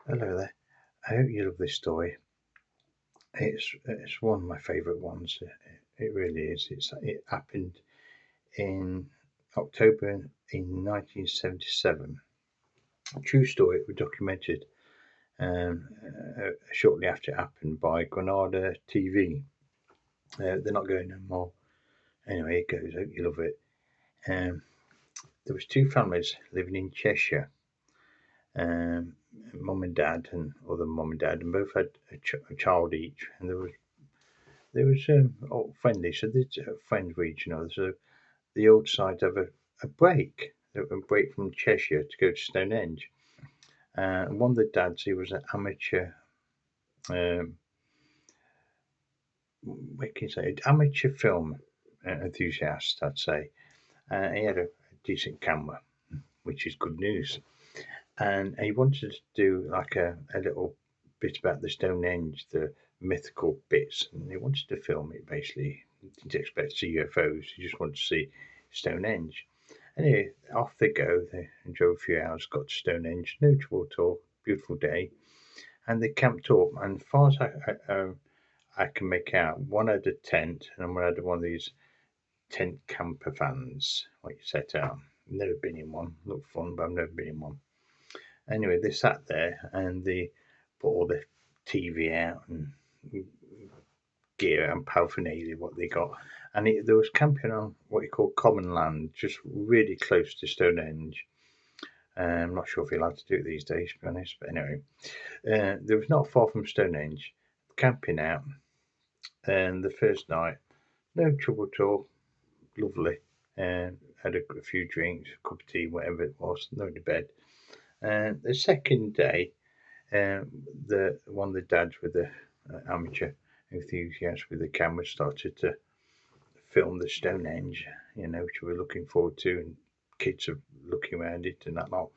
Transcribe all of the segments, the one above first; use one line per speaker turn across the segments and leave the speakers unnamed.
Hello there. I hope you love this story. It's one of my favourite ones. It really is. It happened in October in 1977. A true story. It was documented shortly after it happened by Granada TV. They're not going no more. Anyway, it goes. I hope you love it. Um, there was two families living in Cheshire. Mum and dad and other mum and dad, and both had a child each, and there was all friendly, so there's friends with each other. So the old side have a break from Cheshire to go to Stonehenge. One of the dads, he was an amateur, um, what can you say, amateur film enthusiast, I'd say. He had a decent camera, which is good news. And he wanted to do like a little bit about the Stonehenge, the mythical bits, and he wanted to film it basically. He didn't expect to see UFOs, he just wanted to see Stonehenge. Anyway, off they go. They drove a few hours, got to Stonehenge, no trouble at all, beautiful day, and they camped up. And as far as I can make out, one had a tent, and one had one of these tent camper vans, like you set out. I've never been in one, looked fun, but I've never been in one. Anyway, they sat there and they put all the TV out and gear and paraphernalia, what they got. And they was camping on what you call common land, just really close to Stonehenge. I'm not sure if you're allowed to do it these days, to be honest. But anyway, there was not far from Stonehenge, camping out. And the first night, no trouble at all, lovely. Had a few drinks, a cup of tea, whatever it was, no to bed. And the second day, the one of the dads with the amateur enthusiast with the camera started to film the Stonehenge, which we were looking forward to, and kids are looking around it and that lot.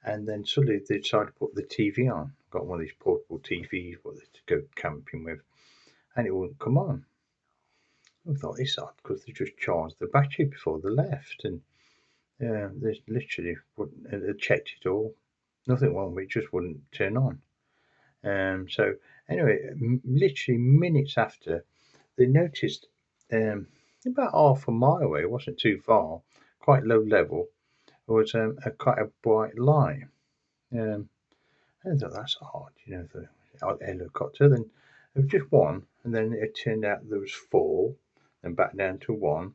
And then suddenly they decided to put the TV on. Got one of these portable TVs what to go camping with, and it wouldn't come on. I thought it's odd because they just charged the battery before they left, and they literally wouldn't. They checked it all, nothing wrong with it, just wouldn't turn on. So anyway, literally minutes after, they noticed about half a mile away, it wasn't too far, quite low level, there was quite a bright light. I thought that's odd, the helicopter. Then there was just one, and then it turned out there was four, and back down to one,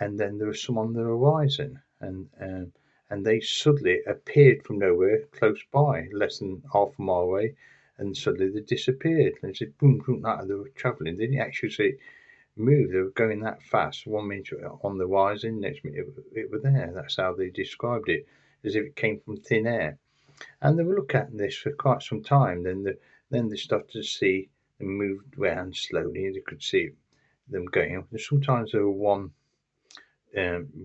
and then there was some on the horizon, and they suddenly appeared from nowhere close by, less than half a mile away, and suddenly they disappeared. And it said boom, boom, like they were travelling. They didn't actually move. They were going that fast. 1 minute on the horizon, next minute it was there. That's how they described it, as if it came from thin air. And they were looking at this for quite some time. Then they started to see them move around slowly. They could see them going. Sometimes there were one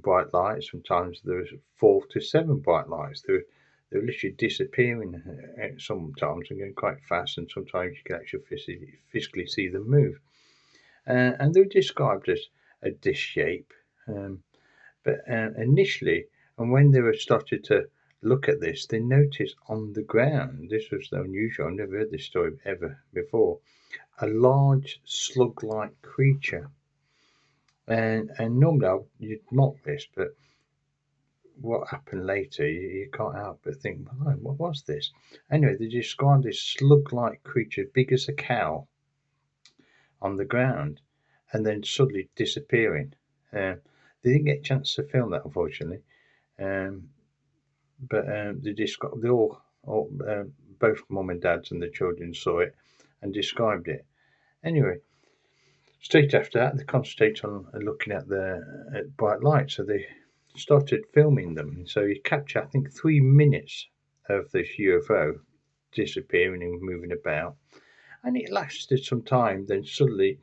bright lights. Sometimes there was 4 to 7 bright lights. They were literally disappearing sometimes and going quite fast, and sometimes you can actually physically see them move. And they were described as a dish shape. But initially, and when they were started to look at this, they noticed on the ground, this was unusual, I've never heard this story ever before, a large slug-like creature. And normally you'd mock this, but what happened later, you can't help but think, oh, what was this? Anyway, they described this slug-like creature, big as a cow, on the ground, and then suddenly disappearing. They didn't get a chance to film that, unfortunately, but they all both mum and dads and the children saw it and described it. Anyway, straight after that, they concentrated on looking at the bright lights, so they started filming them. So you capture, I think, 3 minutes of this UFO disappearing and moving about, and it lasted some time. Then suddenly,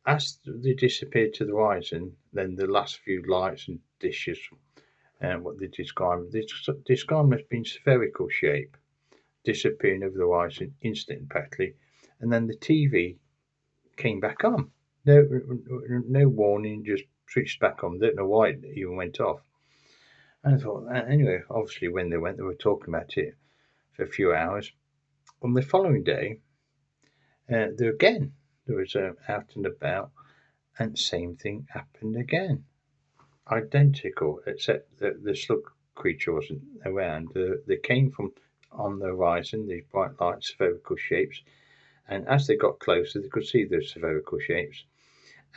as they disappeared to the horizon, then the last few lights and dishes, what they described them as being spherical shape, disappearing over the horizon instantly, and then the TV came back on. No warning, just switched back on. Don't know why it even went off. And I thought, anyway, obviously when they went, they were talking about it for a few hours. On the following day, there was out and about, and same thing happened again. Identical, except that the slug creature wasn't around. They came from on the horizon, these bright light spherical shapes, and as they got closer, they could see the spherical shapes.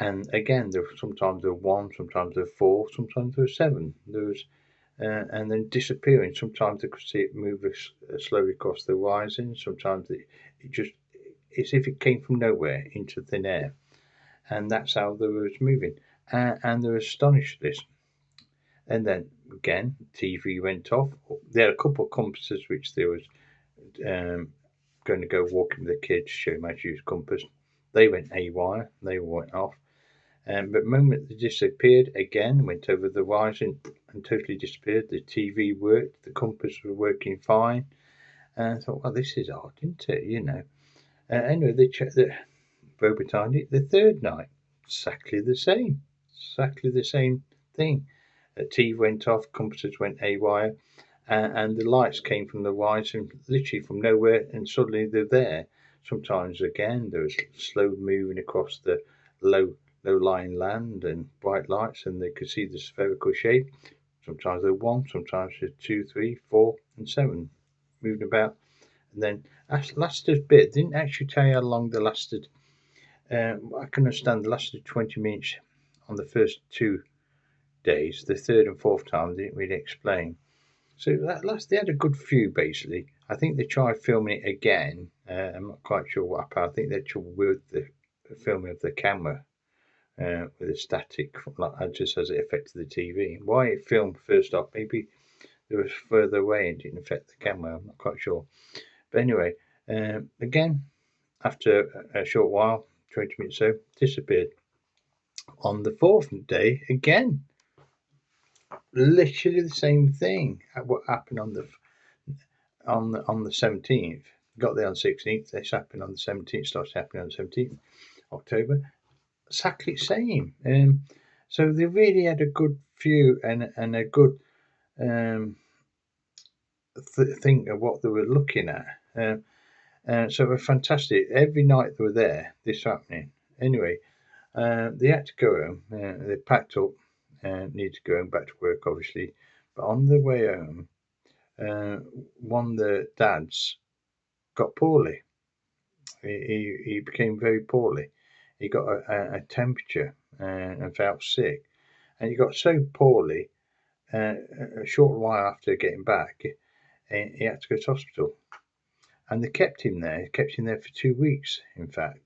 And again, sometimes there were one, sometimes there were four, sometimes there were seven. There was, and then disappearing. Sometimes they could see it move slowly across the horizon. Sometimes it just, it's as if it came from nowhere into thin air, and that's how they was moving. And they were astonished at this. And then again, TV went off. There are a couple of compasses which they was going to go walking with the kids, show them how to use compass. They went haywire. They went off. But the moment they disappeared again, went over the horizon and totally disappeared. The TV worked. The compass was working fine. And I thought, well, this is odd, isn't it? You know. Anyway, they checked the road behind it. The third night, exactly the same thing. The TV went off, compasses went haywire, and the lights came from the horizon, literally from nowhere, and suddenly they're there. Sometimes again, there was slow moving across the low-lying land and bright lights, and they could see the spherical shape. Sometimes there were one, sometimes there were 2, 3, 4, and 7 moving about. And then lasted a bit. Didn't actually tell you how long they lasted. I can understand they lasted 20 minutes on the first 2 days. The third and fourth time they didn't really explain. So they had a good few basically. I think they tried filming it again. I'm not quite sure what happened. I think they trouble with the filming of the camera with the static, like just as it affected the TV. Why it filmed first off, maybe it was further away and didn't affect the camera. I'm not quite sure. But anyway, again, after a short while, 20 minutes so, disappeared. On the fourth day, again, literally the same thing. What happened on the 17th? Got there on 16th. This happened on the 17th. Starts happening on the 17th October. Exactly the same. So they really had a good view and a good think of what they were looking at. So it was fantastic. Every night they were there, this happening. Anyway, they had to go home. They packed up and needed to go home back to work, obviously. But on the way home, one of the dads got poorly. He became very poorly. He got a temperature and felt sick. And he got so poorly, a short while after getting back, he had to go to hospital. And they kept him there for 2 weeks, in fact.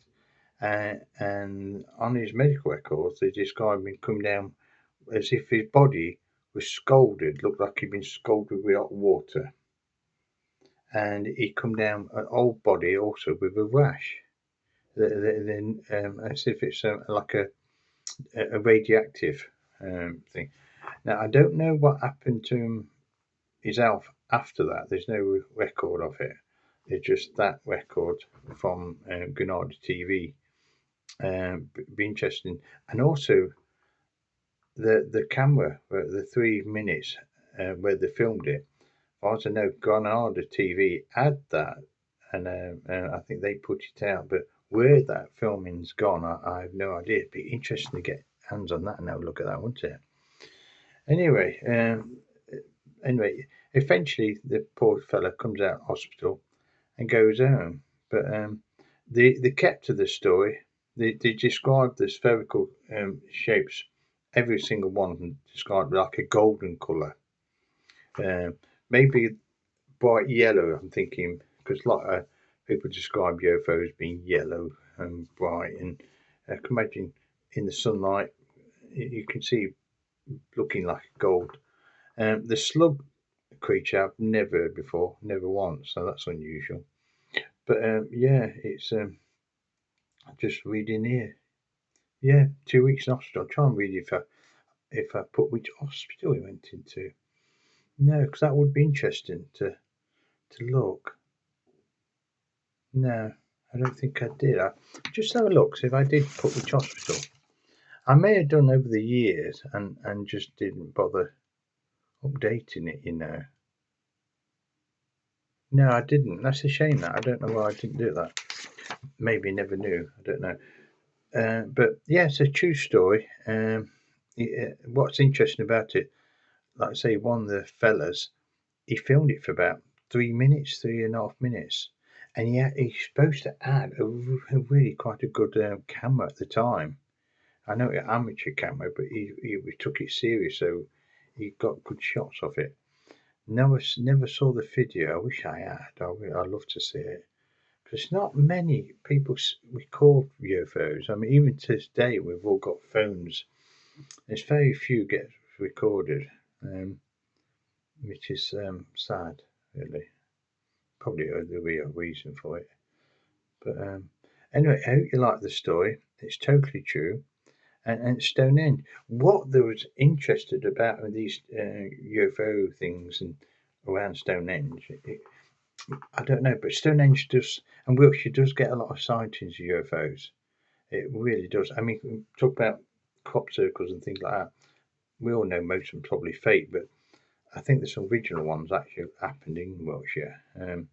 And on his medical records, they described him coming down as if his body was scalded, looked like he'd been scalded with hot water. And he'd come down an old body also with a rash. As if it's like a radioactive thing. Now, I don't know what happened to his health after that. There's no record of it. It's just that record from Granada TV. Be interesting. And also, the camera, the 3 minutes where they filmed it, as far as I know, Granada TV had that, and I think they put it out. But where that filming's gone, I have no idea. It'd be interesting to get hands on that and have a look at that, wouldn't it? Anyway, eventually the poor fella comes out of hospital and goes home. But they kept to the story. They described the spherical shapes. Every single one of them described like a golden colour. Maybe bright yellow, I'm thinking, because people describe UFOs being yellow and bright. And I can imagine in the sunlight, you can see looking like gold. The slug creature I've never heard before, never once, so that's unusual. But yeah, it's just reading here. Yeah, 2 weeks in hospital. I'll try and read if I put which hospital he went into. No, because that would be interesting to look. No, I don't think I did. Just have a look, see if I did put which hospital. I may have done over the years and just didn't bother updating it, you know. No, I didn't. That's a shame. That I don't know why I didn't do that. Maybe never knew. I don't know. But yeah, it's a true story. What's interesting about it, like I say, one of the fellas, he filmed it for about 3 minutes, 3.5 minutes, and he's supposed to add a really quite a good camera at the time. I know it's amateur camera, but he took it serious, so he got good shots of it. Never saw the video. I wish I had. I'd love to see it. There's not many people record UFOs. I mean, even to this day, we've all got phones. There's very few get recorded, which is sad, really. Probably the real reason for it. But anyway, I hope you like the story. It's totally true. And Stonehenge, what there was interested about these UFO things and around Stonehenge, I don't know, but Stonehenge does, and Wiltshire does get a lot of sightings of UFOs. It really does. I mean, talk about crop circles and things like that. We all know most of them probably fake, but I think there's some original ones actually happened in Wiltshire. And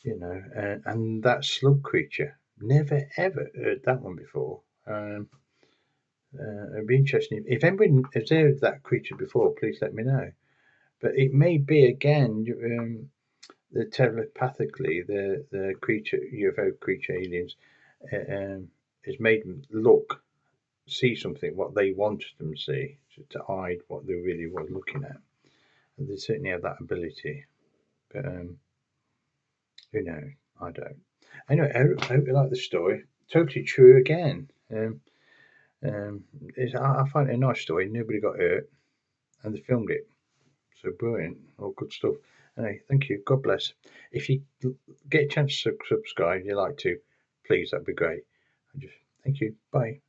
that slug creature, never ever heard that one before. It'd be interesting if anybody has heard that creature before. Please let me know. But it may be again the telepathically the creature UFO creature aliens has made them see something what they wanted them to see to hide what they really were looking at. And they certainly have that ability, but who knows? I don't. Anyway, I hope you like the story. Totally true again. I find it a nice story. Nobody got hurt, and they filmed it. So brilliant. All good stuff. Anyway, thank you. God bless. If you get a chance to subscribe, you like to, please, that'd be great. Thank you. Bye.